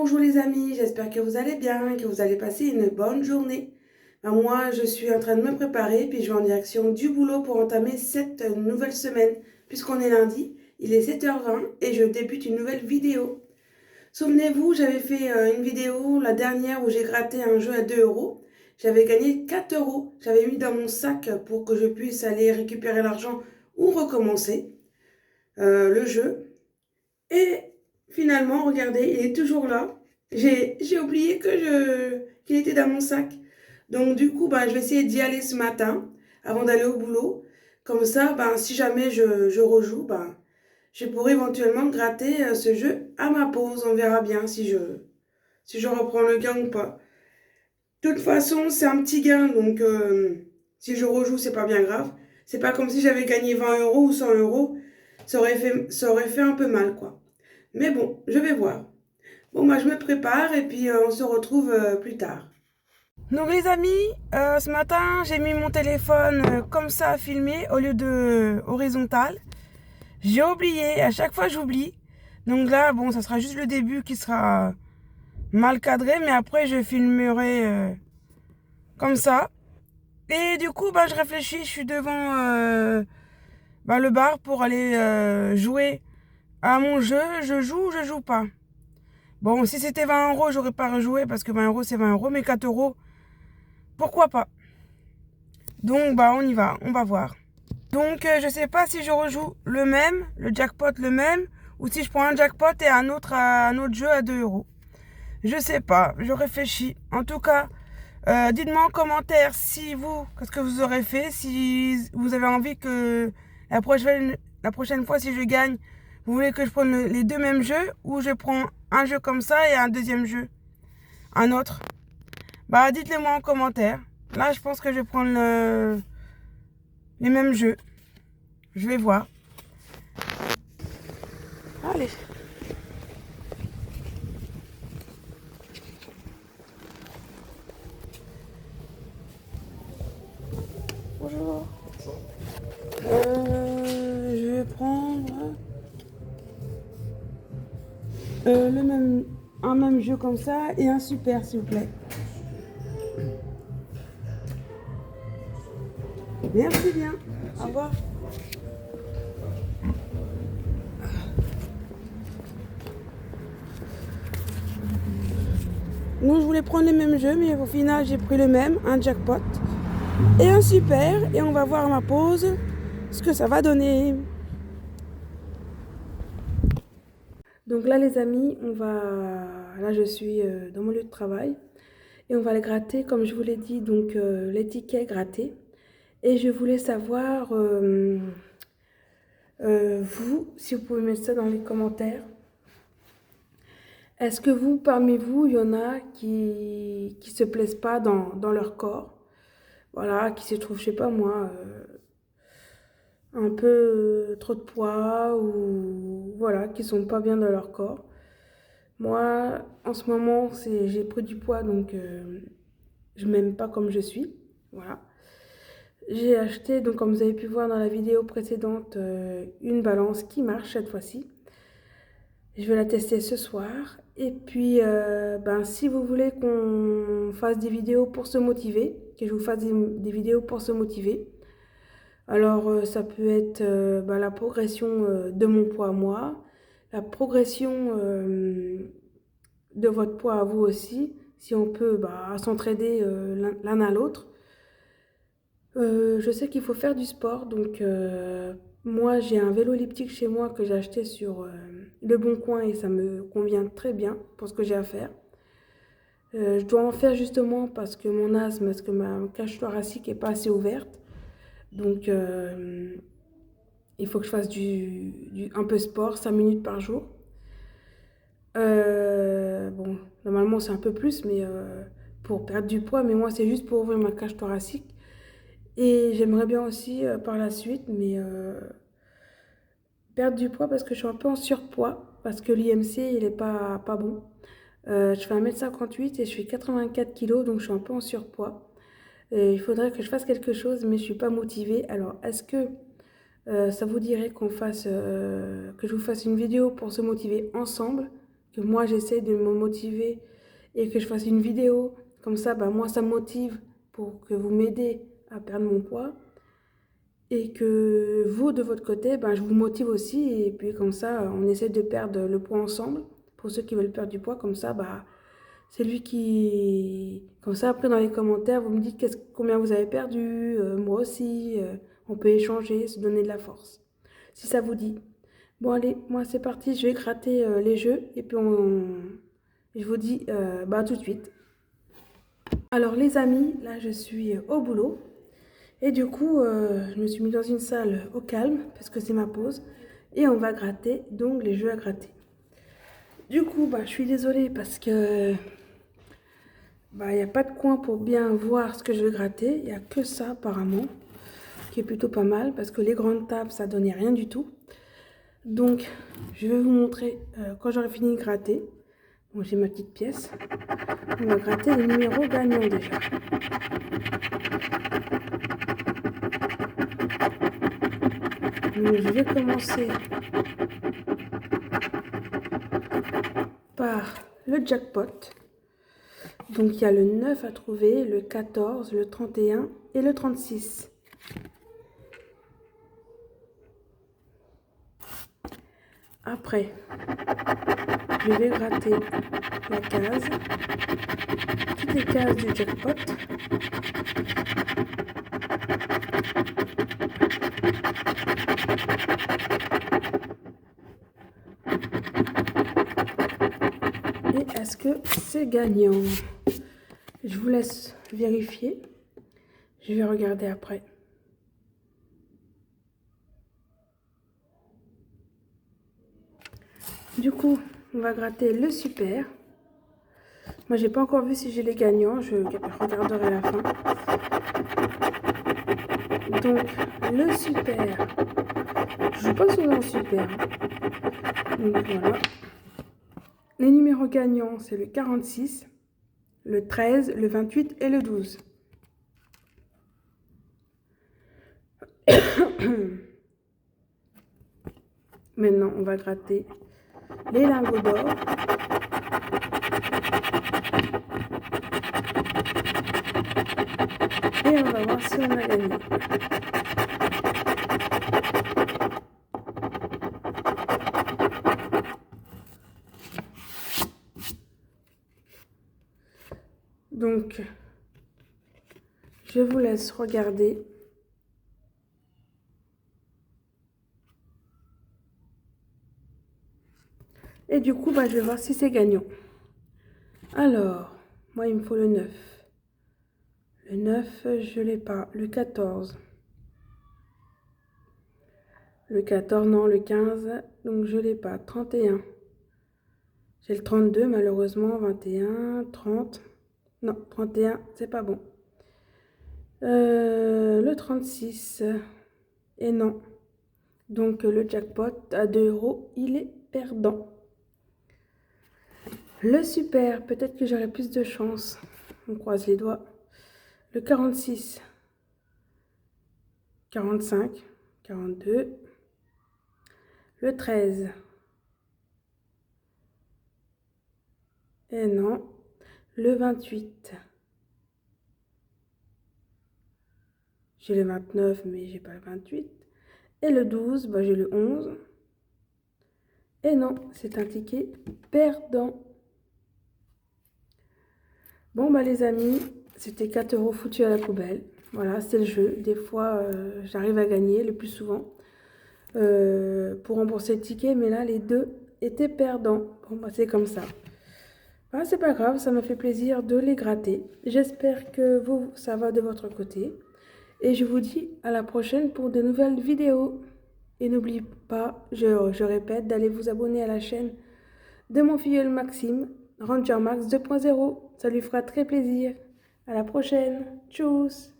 Bonjour les amis, j'espère que vous allez bien, que vous allez passer une bonne journée. Moi, je suis en train de me préparer, puis je vais en direction du boulot pour entamer cette nouvelle semaine. Puisqu'on est lundi, il est 7h20 et je débute une nouvelle vidéo. Souvenez-vous, j'avais fait une vidéo, la dernière, où j'ai gratté un jeu à 2 euros. J'avais gagné 4 euros. J'avais mis dans mon sac pour que je puisse aller récupérer l'argent ou recommencer le jeu. Et finalement, regardez, il est toujours là. J'ai oublié qu'il était dans mon sac. Donc du coup, je vais essayer d'y aller ce matin avant d'aller au boulot. Comme ça, si jamais je rejoue, je pourrai éventuellement gratter ce jeu à ma pause. On verra bien si je reprends le gain ou pas. De toute façon, c'est un petit gain, donc si je rejoue, c'est pas bien grave. C'est pas comme si j'avais gagné 20 euros ou 100 euros. Ça aurait fait un peu mal, quoi. Mais bon, je vais voir. Bon, moi, je me prépare et puis on se retrouve plus tard. Donc les amis, ce matin, j'ai mis mon téléphone comme ça filmé au lieu de horizontal. J'ai oublié, à chaque fois j'oublie. Donc là, bon, ça sera juste le début qui sera mal cadré, mais après je filmerai comme ça. Et du coup, je réfléchis, je suis devant le bar pour aller jouer à mon jeu. Je joue ou je joue pas? Bon, si c'était 20 euros, j'aurais pas rejoué parce que 20 euros, c'est 20 euros, mais 4 euros, pourquoi pas? Donc, on y va, on va voir. Donc, je sais pas si je rejoue le jackpot le même, ou si je prends un jackpot et un autre jeu à 2 euros. Je sais pas, je réfléchis. En tout cas, dites-moi en commentaire qu'est-ce que vous aurez fait, si vous avez envie que la prochaine fois, si je gagne, vous voulez que je prenne les deux mêmes jeux, ou je prends un jeu comme ça et un deuxième jeu, un autre. Dites-le moi en commentaire. Là, je pense que je vais prendre les mêmes jeux. Je vais voir. Allez. Bonjour. Je vais prendre un même jeu comme ça et un super, s'il vous plaît. Merci bien. Au revoir. Donc je voulais prendre les mêmes jeux, mais au final j'ai pris le même, un jackpot et un super, et on va voir à ma pause ce que ça va donner. Donc là les amis, là je suis dans mon lieu de travail et on va le gratter comme je vous l'ai dit, donc les tickets grattés. Et je voulais savoir, vous, si vous pouvez mettre ça dans les commentaires. Est-ce que parmi vous, il y en a qui se plaisent pas dans leur corps? Voilà, qui se trouvent, je sais pas moi, un peu trop de poids, ou voilà, qui sont pas bien dans leur corps. Moi, en ce moment, j'ai pris du poids, donc je m'aime pas comme je suis. Voilà. J'ai acheté, donc comme vous avez pu voir dans la vidéo précédente, une balance qui marche cette fois-ci. Je vais la tester ce soir. Et puis, si vous voulez qu'on fasse des vidéos pour se motiver, que je vous fasse des vidéos pour se motiver, alors ça peut être la progression de mon poids à moi, la progression de votre poids à vous aussi, si on peut s'entraider l'un à l'autre. Je sais qu'il faut faire du sport, donc moi j'ai un vélo elliptique chez moi que j'ai acheté sur Le Bon Coin et ça me convient très bien pour ce que j'ai à faire. Je dois en faire justement parce que mon asthme, parce que ma cage thoracique est pas assez ouverte. Donc il faut que je fasse un peu sport, 5 minutes par jour. Bon, normalement c'est un peu plus, mais pour perdre du poids, mais moi c'est juste pour ouvrir ma cage thoracique. Et j'aimerais bien aussi par la suite, mais perdre du poids parce que je suis un peu en surpoids, parce que l'IMC il est pas bon. Je fais 1m58 et je fais 84 kilos, donc je suis un peu en surpoids. Et il faudrait que je fasse quelque chose, mais je suis pas motivée. Alors, est-ce que ça vous dirait que je vous fasse une vidéo pour se motiver ensemble? que moi j'essaie de me motiver et que je fasse une vidéo. Comme ça, bah, moi ça me motive pour que vous m'aidez à perdre mon poids. Et que vous, de votre côté, ben, je vous motive aussi. Et puis comme ça, on essaie de perdre le poids ensemble. Pour ceux qui veulent perdre du poids, comme ça, bah, c'est lui qui... Comme ça, après, dans les commentaires, vous me dites combien vous avez perdu. Moi aussi, on peut échanger, se donner de la force. Si ça vous dit. Bon, allez, moi, c'est parti. Je vais gratter les jeux. Et puis, je vous dis bah, tout de suite. Alors, les amis, là, je suis au boulot. Et du coup, je me suis mis dans une salle au calme, parce que c'est ma pause. Et on va gratter, donc les jeux à gratter. Du coup, bah, je suis désolée parce que bah, il n'y a pas de coin pour bien voir ce que je vais gratter. Il n'y a que ça apparemment, qui est plutôt pas mal, parce que les grandes tables, ça donnait rien du tout. Donc, je vais vous montrer quand j'aurai fini de gratter. Bon, j'ai ma petite pièce. On va gratter les numéros gagnants déjà. Donc, je vais commencer par le jackpot. Donc, il y a le 9 à trouver, le 14, le 31 et le 36. Après, je vais gratter la case, toutes les cases du jackpot. Et est-ce que c'est gagnant? Je vous laisse vérifier. Je vais regarder après. Du coup, on va gratter le super. Moi, j'ai pas encore vu si j'ai les gagnants. Je regarderai à la fin. Donc, le super. Je joue pas souvent au super. Donc, voilà. Les numéros gagnants, c'est le 46, le 13, le 28 et le 12. Maintenant, on va gratter les lingots d'or. Et on va voir si on a gagné. Donc, je vous laisse regarder. Et du coup, bah, je vais voir si c'est gagnant. Alors, moi, il me faut le 9. Le 9, je ne l'ai pas. Le 14. Le 14, non, le 15, donc je ne l'ai pas. 31. J'ai le 32, malheureusement. 21, 30. Non, 31, c'est pas bon. Le 36. Et non. Donc, le jackpot à 2 €, il est perdant. Le super, peut-être que j'aurai plus de chance. On croise les doigts. Le 46, 45, 42. Le 13. Et non. Le 28. J'ai le 29, mais j'ai pas le 28. Et le 12, bah, j'ai le 11. Et non, c'est un ticket perdant. Bon, bah les amis, c'était 4 € foutus à la poubelle. Voilà, c'est le jeu. Des fois, j'arrive à gagner, le plus souvent, pour rembourser le ticket. Mais là, les deux étaient perdants. Bon, bah c'est comme ça. Ah, c'est pas grave, ça m'a fait plaisir de les gratter. J'espère que vous, ça va de votre côté. Et je vous dis à la prochaine pour de nouvelles vidéos. Et n'oubliez pas, je répète, d'aller vous abonner à la chaîne de mon filleul Maxime, Ranger Max 2.0. Ça lui fera très plaisir. À la prochaine. Tchuss!